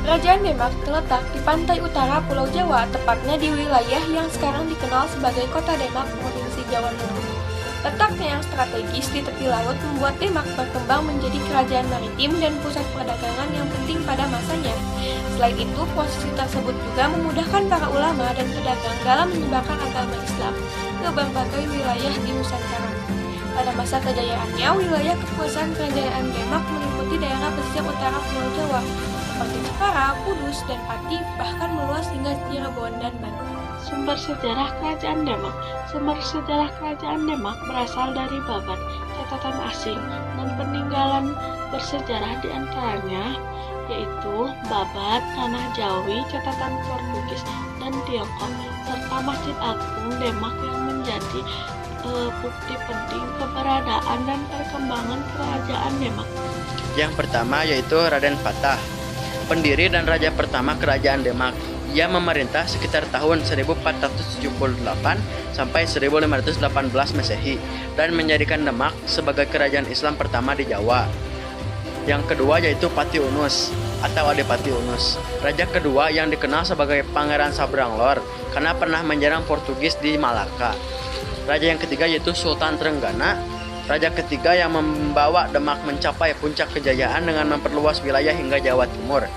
Kerajaan Demak terletak di pantai utara Pulau Jawa, tepatnya di wilayah yang sekarang dikenal sebagai Kota Demak, Provinsi Jawa Tengah. Letaknya yang strategis di tepi laut membuat Demak berkembang menjadi kerajaan maritim dan pusat perdagangan yang penting pada masanya. Selain itu, posisi tersebut juga memudahkan para ulama dan pedagang dalam menyebarkan agama Islam ke berbagai wilayah di Nusantara. Pada masa kejayaannya, wilayah kekuasaan kerajaan Demak meliputi daerah pesisir utara Pulau Jawa, seperti Jepara, Kudus, dan Pati, bahkan meluas hingga Cirebon dan Bandung. Sumber sejarah Kerajaan Demak. Sumber sejarah Kerajaan Demak berasal dari babat, catatan asing, dan peninggalan bersejarah di antaranya yaitu babat, tanah Jawi, catatan Portugis dan Tiongkok, serta Masjid Agung Demak yang menjadi bukti penting keberadaan dan perkembangan Kerajaan Demak. Yang pertama yaitu Raden Fatah, pendiri dan raja pertama Kerajaan Demak. Ia memerintah sekitar tahun 1478 sampai 1518 Masehi dan menjadikan Demak sebagai kerajaan Islam pertama di Jawa. Yang kedua yaitu Pati Unus atau Adipati Unus, raja kedua yang dikenal sebagai Pangeran Sabranglor karena pernah menyerang Portugis di Malaka. Raja yang ketiga yaitu Sultan Trenggana, raja ketiga yang membawa Demak mencapai puncak kejayaan dengan memperluas wilayah hingga Jawa Timur.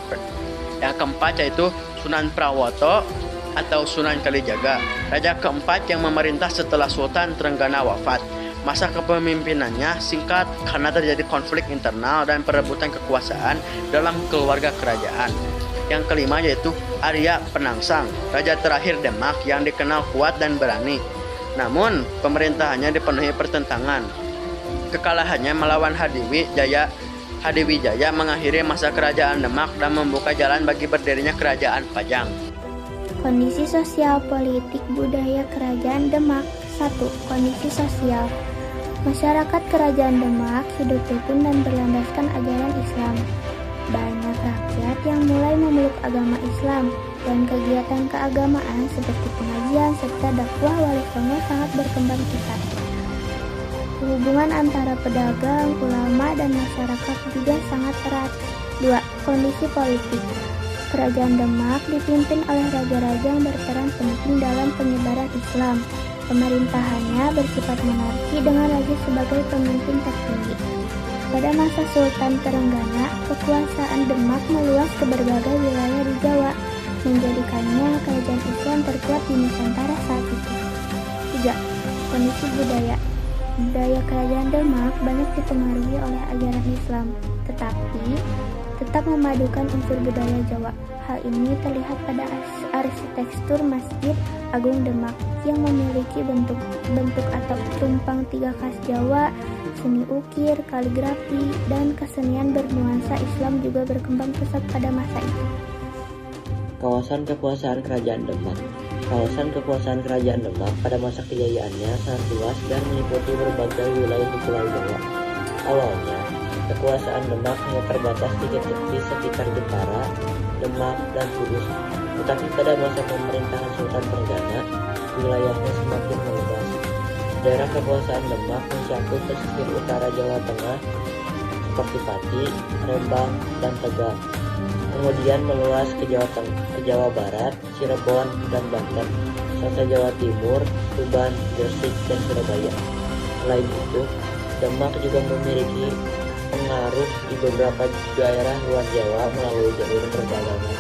Yang keempat yaitu Sunan Prawoto atau Sunan Kalijaga, raja keempat yang memerintah setelah Sultan Trenggana wafat. Masa kepemimpinannya singkat karena terjadi konflik internal dan perebutan kekuasaan dalam keluarga kerajaan. Yang kelima yaitu Arya Penangsang, raja terakhir Demak yang dikenal kuat dan berani. Namun, pemerintahannya dipenuhi pertentangan. Kekalahannya melawan Hadiwijaya mengakhiri masa kerajaan Demak dan membuka jalan bagi berdirinya kerajaan Pajang. Kondisi sosial, politik, budaya Kerajaan Demak. 1. Kondisi sosial. Masyarakat Kerajaan Demak hidup rukun dan berlandaskan ajaran Islam. Banyak rakyat yang mulai memeluk agama Islam dan kegiatan keagamaan seperti pengajian serta dakwah Wali Songo sangat berkembang pesat. Hubungan antara pedagang, ulama, dan masyarakat juga sangat erat. 2. Kondisi politik. Kerajaan Demak dipimpin oleh raja-raja yang berperan penting dalam penyebaran Islam. Pemerintahannya bersifat monarki dengan raja sebagai pemimpin tertinggi. Pada masa Sultan Trenggana, kekuasaan Demak meluas ke berbagai wilayah di Jawa, menjadikannya kerajaan Islam terkuat di Nusantara saat itu. 3. Kondisi budaya. Budaya Kerajaan Demak banyak dipengaruhi oleh ajaran Islam, tetapi tetap memadukan unsur budaya Jawa. Hal ini terlihat pada arsitektur Masjid Agung Demak yang memiliki bentuk atap tumpang tiga khas Jawa, seni ukir, kaligrafi, dan kesenian bernuansa Islam juga berkembang pesat pada masa itu. Kawasan kekuasaan Kerajaan Demak. Kawasan kekuasaan Kerajaan Demak pada masa kejayaannya sangat luas dan meliputi berbagai wilayah di Pulau Jawa. Awalnya, kekuasaan Demak hanya terbatas di sekitar Jepara, Demak, dan Kudus. Tetapi pada masa pemerintahan Sultan Trenggana, wilayahnya semakin meluas. Daerah kekuasaan Demak mencakup pesisir utara Jawa Tengah seperti Pati, Rembang, dan Tegal. Kemudian meluas ke Jawa Barat, Cirebon, dan Banten, serta Jawa Timur, Tuban, Gresik, dan Surabaya. Selain itu, Demak juga memiliki pengaruh di beberapa daerah luar Jawa melalui jalur perdagangan.